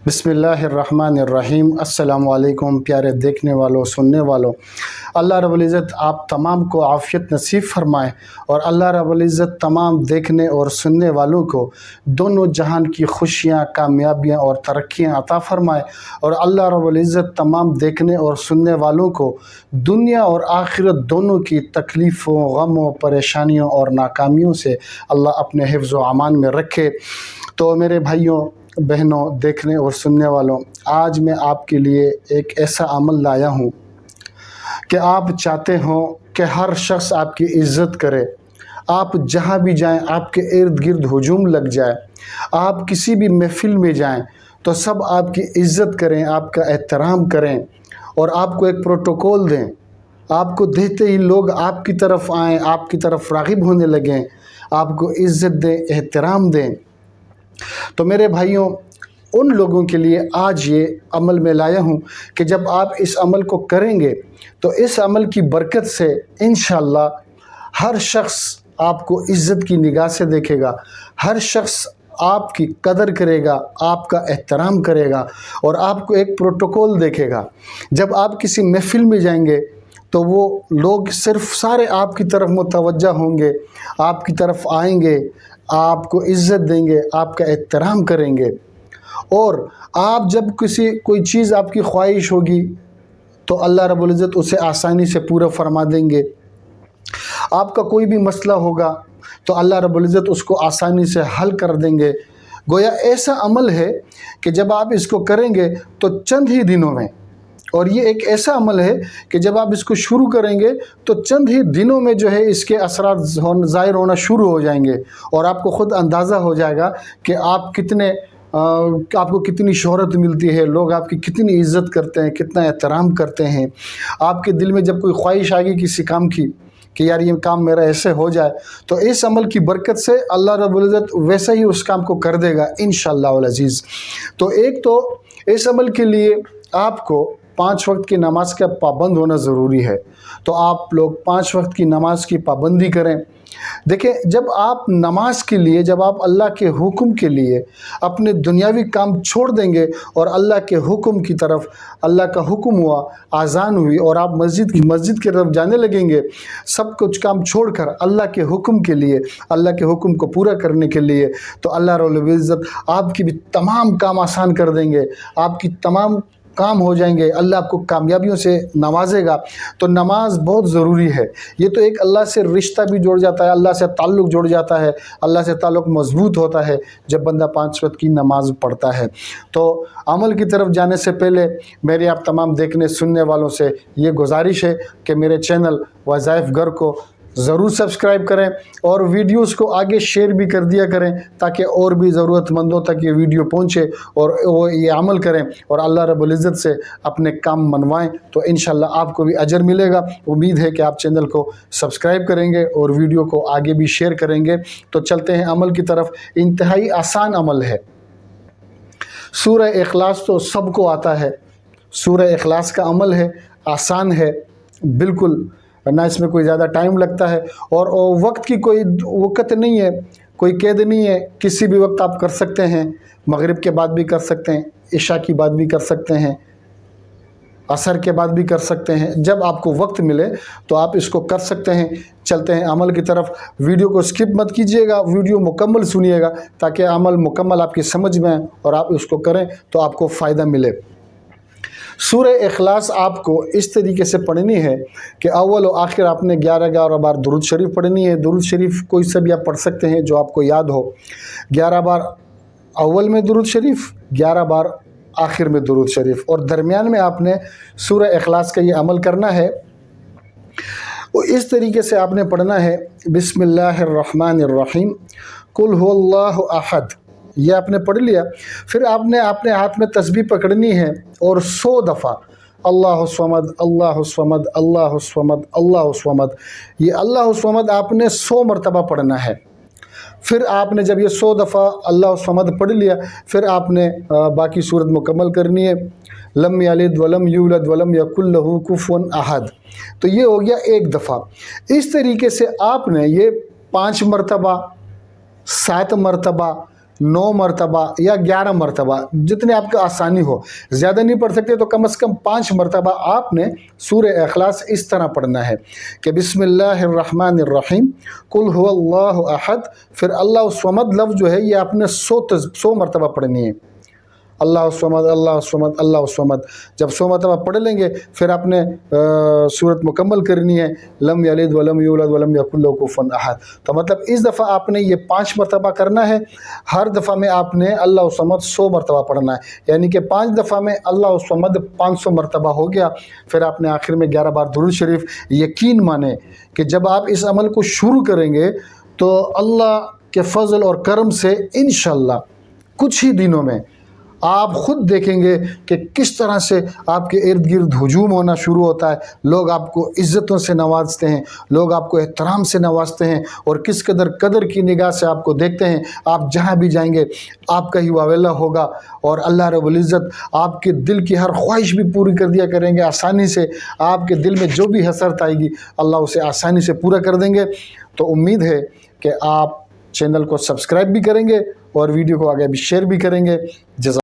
बिस्मिल्लाहिर्रहमानिर्रहीम। अस्सलामु अलैकुम प्यारे देखने वालों सुनने वालों, अल्लाह रब्बुल इज़्ज़त आप तमाम को आफ़ियत नसीब फ़रमाए और अल्लाह रब्बुल इज़्ज़त तमाम देखने और सुनने वालों को दोनों जहान की खुशियाँ, कामयाबियाँ और तरक्कियाँ अता फ़रमाए और अल्लाह रब्बुल इज़्ज़त तमाम देखने और सुनने वालों को दुनिया और आखिरत दोनों की तकलीफ़ों, गमों, परेशानियों और नाकामियों से अल्लाह अपने हिफ्ज़ व अमान में रखे। तो मेरे भाइयों बहनों, देखने और सुनने वालों, आज मैं आपके लिए एक ऐसा अमल लाया हूँ कि आप चाहते हो कि हर शख्स आपकी इज़्ज़त करे, आप जहाँ भी जाएं आपके इर्द गिर्द हुजूम लग जाए, आप किसी भी महफ़िल में जाएं तो सब आपकी इज़्ज़त करें, आपका एहतराम करें और आपको एक प्रोटोकॉल दें। आपको देखते ही लोग आपकी तरफ आएँ, आपकी तरफ राग़िब होने लगें, आपको इज़्ज़त दें, एहतराम दें। तो मेरे भाइयों, उन लोगों के लिए आज ये अमल में लाया हूँ कि जब आप इस अमल को करेंगे तो इस अमल की बरकत से इंशाअल्लाह हर शख्स आपको इज़्ज़त की निगाह से देखेगा, हर शख्स आपकी कदर करेगा, आपका एहतराम करेगा और आपको एक प्रोटोकॉल देखेगा। जब आप किसी महफ़िल में जाएंगे तो वो लोग सिर्फ़ सारे आपकी तरफ मुतवज्जा होंगे, आपकी तरफ आएंगे, आपको इज़्ज़त देंगे, आपका एहतराम करेंगे। और आप जब कोई चीज़ आपकी ख्वाहिश होगी तो अल्लाह रब्बुल इज़्ज़त उसे आसानी से पूरा फरमा देंगे। आपका कोई भी मसला होगा तो अल्लाह रब्बुल इज़्ज़त उसको आसानी से हल कर देंगे। गोया ऐसा अमल है कि जब आप इसको करेंगे तो चंद ही दिनों में, और ये एक ऐसा अमल है कि जब आप इसको शुरू करेंगे तो चंद ही दिनों में जो है इसके असरात ज़ाहिर होना शुरू हो जाएंगे और आपको ख़ुद अंदाज़ा हो जाएगा कि आप आपको कितनी शोहरत मिलती है, लोग आपकी कितनी इज़्ज़त करते हैं, कितना एहतराम करते हैं। आपके दिल में जब कोई ख्वाहिश आएगी किसी काम की कि यार ये काम मेरा ऐसे हो जाए, तो इस अमल की बरकत से अल्लाह रब्बुल इज़्ज़त वैसे ही उस काम को कर देगा इंशाअल्लाह वल अज़ीज़। तो एक तो इस अमल के लिए आपको 5 वक्त की नमाज का पाबंद होना ज़रूरी है। तो आप लोग 5 वक्त की नमाज की पाबंदी करें। देखें, जब आप नमाज के लिए, जब आप अल्लाह के हुक्म के लिए अपने दुनियावी काम छोड़ देंगे और अल्लाह के हुक्म की तरफ, अल्लाह का हुक्म हुआ, आज़ान हुई और आप मस्जिद की तरफ जाने लगेंगे, सब कुछ काम छोड़कर अल्लाह के हुक्म के लिए, अल्लाह के हुक्म को पूरा करने के लिए, तो अल्लाह रब्बुल इज़्ज़त आपकी भी तमाम काम आसान कर देंगे, आपकी तमाम काम हो जाएंगे, अल्लाह आपको कामयाबियों से नवाजेगा। तो नमाज बहुत ज़रूरी है। ये तो एक अल्लाह से रिश्ता भी जुड़ जाता है, अल्लाह से ताल्लुक़ जुड़ जाता है, अल्लाह से ताल्लुक़ मज़बूत होता है जब बंदा 5 वक्त की नमाज पढ़ता है। तो अमल की तरफ जाने से पहले मेरी आप तमाम देखने सुनने वालों से ये गुजारिश है कि मेरे चैनल वज़ाइफ घर को ज़रूर सब्सक्राइब करें और वीडियोस को आगे शेयर भी कर दिया करें ताकि और भी ज़रूरतमंदों तक ये वीडियो पहुंचे और वो ये अमल करें और अल्लाह रब्बुल इज़्ज़त से अपने काम मनवाएं। तो इंशाअल्लाह आपको भी अजर मिलेगा। उम्मीद है कि आप चैनल को सब्सक्राइब करेंगे और वीडियो को आगे भी शेयर करेंगे। तो चलते हैं अमल की तरफ। इंतहाई आसान अमल है। सूरह इखलास तो सबको आता है, सूरह इखलास का अमल है, आसान है बिल्कुल, ना इसमें कोई ज़्यादा टाइम लगता है और वक्त की कोई वक़्त नहीं है, कोई कैद नहीं है, किसी भी वक्त आप कर सकते हैं। मगरिब के बाद भी कर सकते हैं, इशा की बाद भी कर सकते हैं, असर के बाद भी कर सकते हैं। जब आपको वक्त मिले तो आप इसको कर सकते हैं। चलते हैं अमल की तरफ। वीडियो को स्किप मत कीजिएगा, वीडियो मुकम्मल सुनिएगा ताकि अमल मुकम्मल आपकी समझ में आए और आप उसको करें तो आपको फ़ायदा मिले। सूरह इखलास आपको इस तरीके से पढ़नी है कि अव्वल व आखिर आपने 11 बार दुरूद शरीफ पढ़नी है। दुरूद शरीफ कोई सा भी आप पढ़ सकते हैं जो आपको याद हो। 11 बार अव्वल में दुरूद शरीफ, 11 बार आखिर में दुरूद शरीफ, और दरमियान में आपने सूरह इखलास का ये अमल करना है। वो इस तरीके से आपने पढ़ना है, बिस्मिल्लाहिर्रहमानिर्रहीम, कुल हुवल्लाहु अहद, ये आपने पढ़ लिया। फिर आपने अपने हाथ में तस्बीह पकड़नी है और 100 दफ़ा अल्लाहु स्वमद अल्लाहु स्वमद अल्लाहु स्वमद अल्लाहु स्वमद, ये अल्लाहु स्वमद आपने 100 मरतबा पढ़ना है। फिर आपने जब ये 100 दफ़ा अल्लाहु स्वमद पढ़ लिया, फिर आपने बाकी सूरत मुकम्मल करनी है। लम यलिद वलम यूलद वलम यकुल लहू कुफुवन अहद, तो ये हो गया 1 दफ़ा। इस तरीके से आपने ये 5 मरतबा, 7 मरतबा, 9 मरतबा या 11 मरतबा, जितने आपको आसानी हो। ज़्यादा नहीं पढ़ सकते तो कम से कम 5 मरतबा आपने सूरह इखलास इस तरह पढ़ना है कि बिस्मिल्लाहिर्रहमानिर्रहीम, कुल हुवल्लाहु अहद, फिर अल्लाह स्वमद लफ्ज़ जो है ये आपने 100 मरतबा पढ़नी है। अल्लाह स्वमद, अल्लाह स्वमद, अल्लाह स्वमद। जब 100 मरतबा पढ़ लेंगे फिर आपने सूरत मुकम्मल करनी है, लम यलिद वलम यूलद वलम यकुल लहू कुफुवन अहद। तो मतलब इस दफ़ा आपने ये 5 मरतबा करना है। हर दफ़ा में आपने अल्लाह स्वमद 100 मरतबा पढ़ना है, यानी कि 5 दफ़ा में अल्लाह स्वमद 500 मरतबा हो गया। फिर आपने आखिर में 11 बार दुरूद शरीफ। यकीन माने कि जब आप इस अमल को शुरू करेंगे तो अल्लाह के फ़ज़ल और करम से इंशाअल्लाह कुछ ही दिनों में आप ख़ुद देखेंगे कि किस तरह से आपके इर्द गिर्द हुजूम होना शुरू होता है। लोग आपको इज़्ज़तों से नवाजते हैं, लोग आपको एहतराम से नवाजते हैं और किस कदर की निगाह से आपको देखते हैं। आप जहाँ भी जाएंगे आपका ही वावेला होगा और अल्लाह रब्बुल इज़्ज़त आपके दिल की हर ख्वाहिश भी पूरी कर दिया करेंगे आसानी से। आपके दिल में जो भी हसरत आएगी अल्लाह उसे आसानी से पूरा कर देंगे। तो उम्मीद है कि आप चैनल को सब्सक्राइब भी करेंगे और वीडियो को आगे भी शेयर भी करेंगे। जज़ा